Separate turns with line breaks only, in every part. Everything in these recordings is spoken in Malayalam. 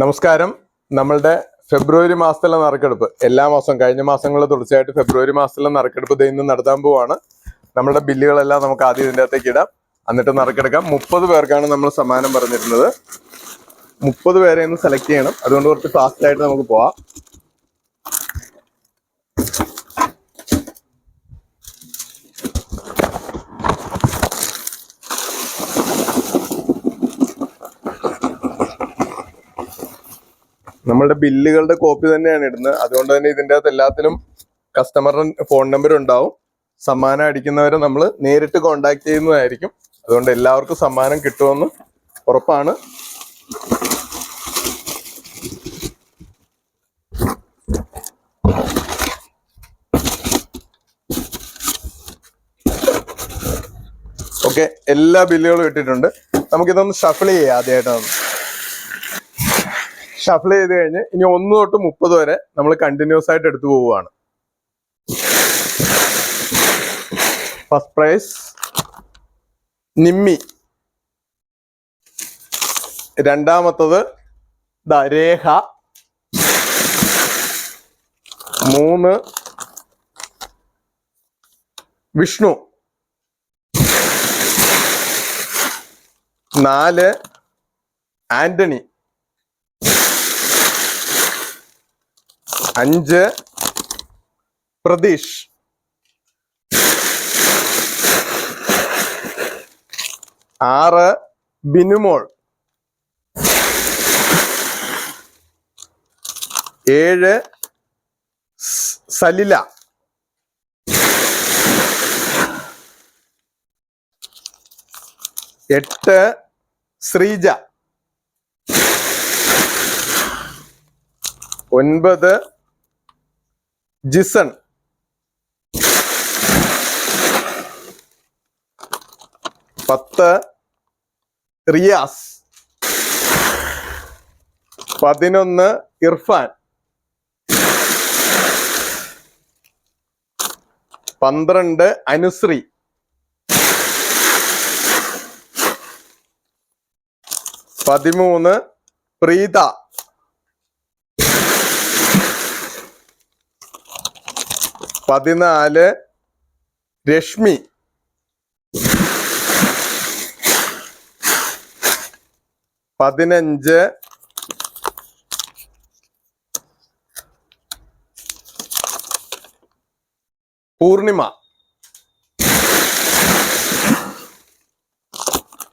നമസ്കാരം. നമ്മളുടെ ഫെബ്രുവരി മാസത്തിലെ നറുക്കെടുപ്പ് എല്ലാ മാസവും കഴിഞ്ഞ മാസങ്ങളിൽ തുടർച്ചയായിട്ട് ഫെബ്രുവരി മാസത്തിലെ നറുക്കെടുപ്പ് ഇന്ന് നടത്താൻ പോവാണ്. നമ്മുടെ ബില്ലുകളെല്ലാം നമുക്ക് ആദ്യം ഇതിൻ്റെ അകത്തേക്ക് ഇടാം, എന്നിട്ട് നറുക്കെടുക്കാം. 30 പേർക്കാണ് നമ്മൾ സമ്മാനം പറഞ്ഞിരുന്നത്. 30 പേരെ ഒന്ന് സെലക്ട് ചെയ്യണം. അതുകൊണ്ട് കുറച്ച് ഫാസ്റ്റ് ആയിട്ട് നമുക്ക് പോവാം. നമ്മളുടെ ബില്ലുകളുടെ കോപ്പി തന്നെയാണ് ഇടുന്നത്. അതുകൊണ്ട് തന്നെ ഇതിൻ്റെ അകത്ത് എല്ലാത്തിലും കസ്റ്റമറുടെ ഫോൺ നമ്പർ ഉണ്ടാവും. സമ്മാനം അടിക്കുന്നവരെ നമ്മൾ നേരിട്ട് കോണ്ടാക്ട് ചെയ്യുന്നതായിരിക്കും. അതുകൊണ്ട് എല്ലാവർക്കും സമ്മാനം കിട്ടുമെന്ന് ഉറപ്പാണ്. ഓക്കെ, എല്ലാ ബില്ലുകളും ഇട്ടിട്ടുണ്ട്. നമുക്കിതൊന്ന് ഷഫിൾ ചെയ്യാം. ആദ്യമായിട്ടാണ് ഷഫിൾ ചെയ്ത് കഴിഞ്ഞ് ഇനി 1 തൊട്ട് 30 വരെ നമ്മൾ കണ്ടിന്യൂസ് ആയിട്ട് എടുത്തു പോവുകയാണ്. ഫസ്റ്റ് പ്രൈസ് നിമ്മി, രണ്ടാമത്തത് രേഖ, 3 വിഷ്ണു, 4 ആന്റണി, 5 പ്രതീഷ്, 6 ബിനുമോൾ, 7 സലില, 8 ശ്രീജ, 9 ജിസൺ, 10 റിയാസ്, 11 ഇർഫാൻ, 12 അനുശ്രീ, 13 പ്രീത, 14 രശ്മി, 15 പൂർണിമ,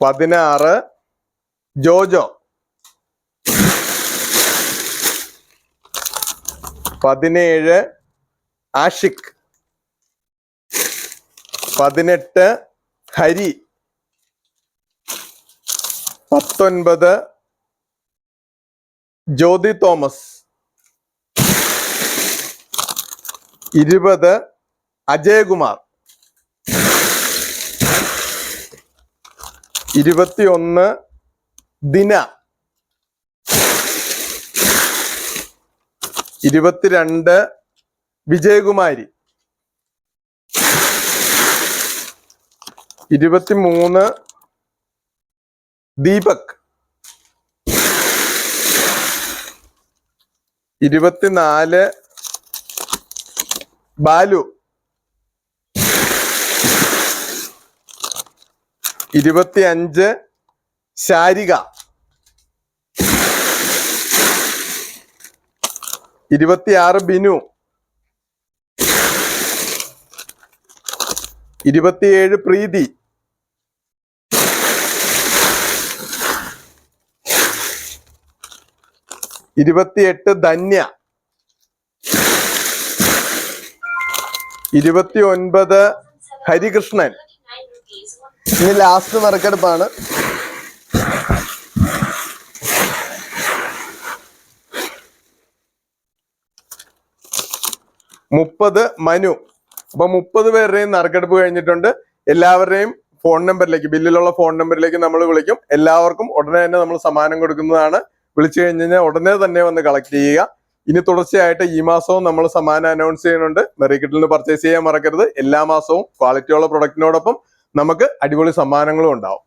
16 ജോജോ, 17 ആഷിഖ്, 18 ഹരി, 19 ജ്യോതി തോമസ്, 20 അജയകുമാർ, 21 ദിന, 22 വിജയകുമാരി, 23 ദീപക്, 24 ബാലു, 25 ശാരിക, 26 ബിനു, 27 പ്രീതി, 28 ധന്യ, 29 ഹരികൃഷ്ണൻ. ഇനി ലാസ്റ്റ് നറുക്കെടുപ്പാണ്. മനു. അപ്പൊ 30 പേരുടെയും നറുക്കെടുപ്പ് കഴിഞ്ഞിട്ടുണ്ട്. എല്ലാവരുടെയും ഫോൺ നമ്പറിലേക്ക്, ബില്ലിലുള്ള ഫോൺ നമ്പറിലേക്ക് നമ്മൾ വിളിക്കും. എല്ലാവർക്കും ഉടനെ തന്നെ നമ്മൾ സമ്മാനം കൊടുക്കുന്നതാണ്. വിളിച്ചു കഴിഞ്ഞാൽ ഉടനെ തന്നെ വന്ന് കളക്ട് ചെയ്യുക. ഇനി തുടർച്ചയായിട്ട് ഈ മാസവും നമ്മൾ സമ്മാനം അനൗൺസ് ചെയ്യുന്നുണ്ട്. മെറിക്കിറ്റിൽ നിന്ന് പർച്ചേസ് ചെയ്യാൻ മറക്കരുത്. എല്ലാ മാസവും ക്വാളിറ്റിയുള്ള പ്രൊഡക്റ്റിനോടൊപ്പം നമുക്ക് അടിപൊളി സമ്മാനങ്ങളും ഉണ്ടാവും.